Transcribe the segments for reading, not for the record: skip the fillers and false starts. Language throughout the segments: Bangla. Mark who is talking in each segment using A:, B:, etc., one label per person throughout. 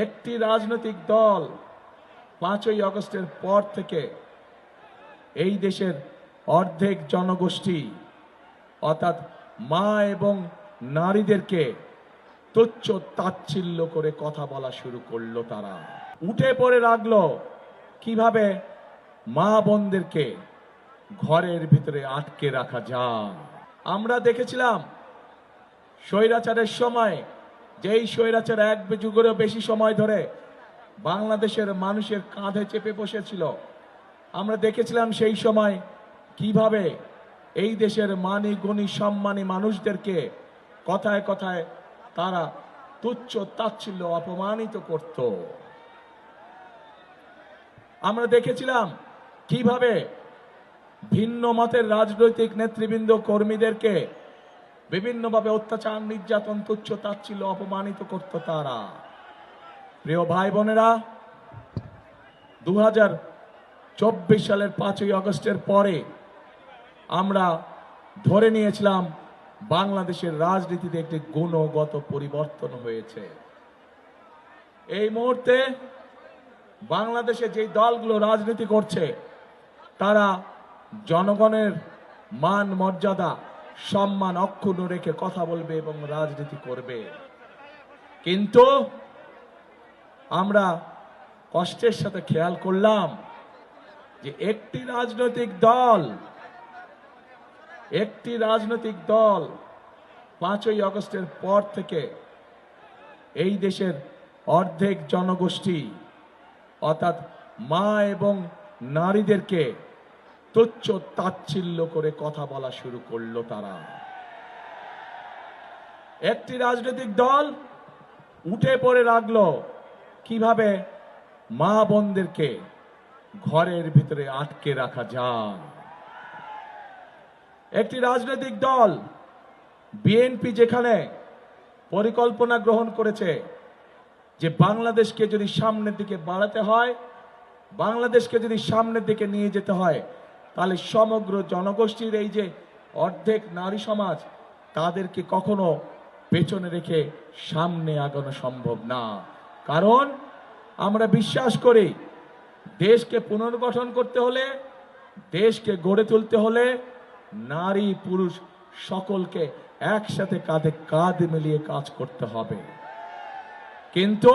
A: একটি রাজনৈতিক দল 5ই আগস্টের পর থেকে এই দেশের অর্ধেক জনগোষ্ঠী অর্থাৎ মা এবং নারীদেরকে তুচ্ছ তাচ্ছিল্য করে কথা বলা শুরু করলো। তারা উঠে পড়ে লাগলো কিভাবে মা বোনদেরকে ঘরের ভিতরে আটকে রাখা যায়। আমরা দেখেছিলাম স্বৈরাচারের সময়, যেই স্বৈরাচার এক যুগেরও বেশি সময় ধরে বাংলাদেশের মানুষের কাঁধে চেপে বসেছিল, আমরা দেখেছিলাম সেই সময় কিভাবে এই দেশের মানি গুণী সম্মানী মানুষদেরকে কথায় কথায় তারা তুচ্ছ তাচ্ছিল্য অপমানিত করত। আমরা দেখেছিলাম কিভাবে ভিন্ন মতের রাজনৈতিক নেতৃবৃন্দ কর্মীদেরকে বিভিন্নভাবে অত্যাচার, নির্যাতন, তুচ্ছ তাচ্ছিল্য অপমানিত করত তারা। প্রিয় ভাই বোনেরা, 2024 সালের 5ই আগস্টের পরে আমরা ধরে নিয়েছিলাম বাংলাদেশের রাজনীতিতে একটি গুণগত পরিবর্তন হয়েছে। এই মুহূর্তে বাংলাদেশে যে দলগুলো রাজনীতি করছে তারা জনগণের মান মর্যাদা সম্মান অক্ষুণ্ণ রেখে কথা বলবে এবং রাজনীতি করবে। কিন্তু আমরা কষ্টের সাথে খেয়াল করলাম যে একটি রাজনৈতিক দল 5ই আগস্টের পর থেকে এই দেশের অর্ধেক জনগোষ্ঠী অর্থাৎ মা এবং নারীদেরকে তুচ্ছ তাচ্ছিল্য করে কথা বলা শুরু করলো। তারা একটি রাজনৈতিক দল উঠে পড়ে লাগলো কিভাবে মা বোনদেরকে ঘরের ভিতরে আটকে রাখা যায়। একটি রাজনৈতিক দল বিএনপি যেখানে পরিকল্পনা গ্রহণ করেছে যে বাংলাদেশকে যদি সামনের দিকে বাড়াতে হয়, বাংলাদেশকে যদি সামনের দিকে নিয়ে যেতে হয়, তাহলে সমগ্র জনগোষ্ঠীর এই যে অর্ধেক নারী সমাজ তাদেরকে কখনো পেছনে রেখে সামনে আগানো সম্ভব না। কারণ আমরা বিশ্বাস করি দেশকে পুনর্গঠন করতে হলে, দেশকে গড়ে তুলতে হলে নারী পুরুষ সকলকে একসাথে কাঁধে কাঁধ মিলিয়ে কাজ করতে হবে। কিন্তু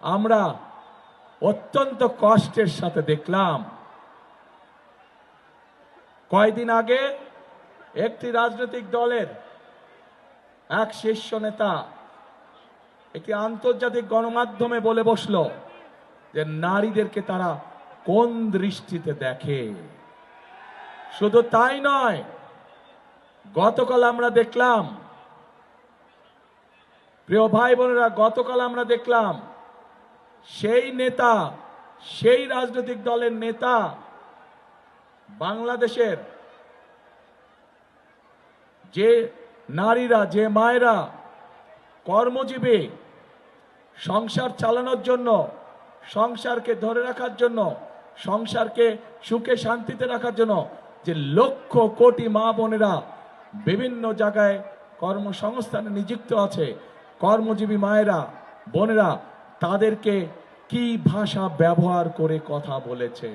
A: আমরা অত্যন্ত কষ্টের সাথে দেখলাম কয়েকদিন আগে একটি রাজনৈতিক দলের এক শীর্ষ নেতা একটি আন্তর্জাতিক গণমাধ্যমে বলে বসলো যে নারীদেরকে তারা কোন দৃষ্টিতে দেখে। শুধু তাই নয়, গতকাল আমরা দেখলাম, প্রিয় ভাই বোনেরা, গতকাল আমরা দেখলাম সেই নেতা, সেই রাজনৈতিক দলের নেতা বাংলাদেশের যে নারীরা, যে মায়েরা কর্মজীবী, সংসার চালানোর জন্য, সংসারকে ধরে রাখার জন্য, সংসারকে সুখে শান্তিতে রাখার জন্য যে লক্ষ কোটি মা বোনেরা বিভিন্ন জায়গায় কর্মসংস্থানে নিযুক্ত আছে, কর্মজীবী মায়েরা বোনেরা তাদেরকে কি ভাষা ব্যবহার করে কথা বলেছে।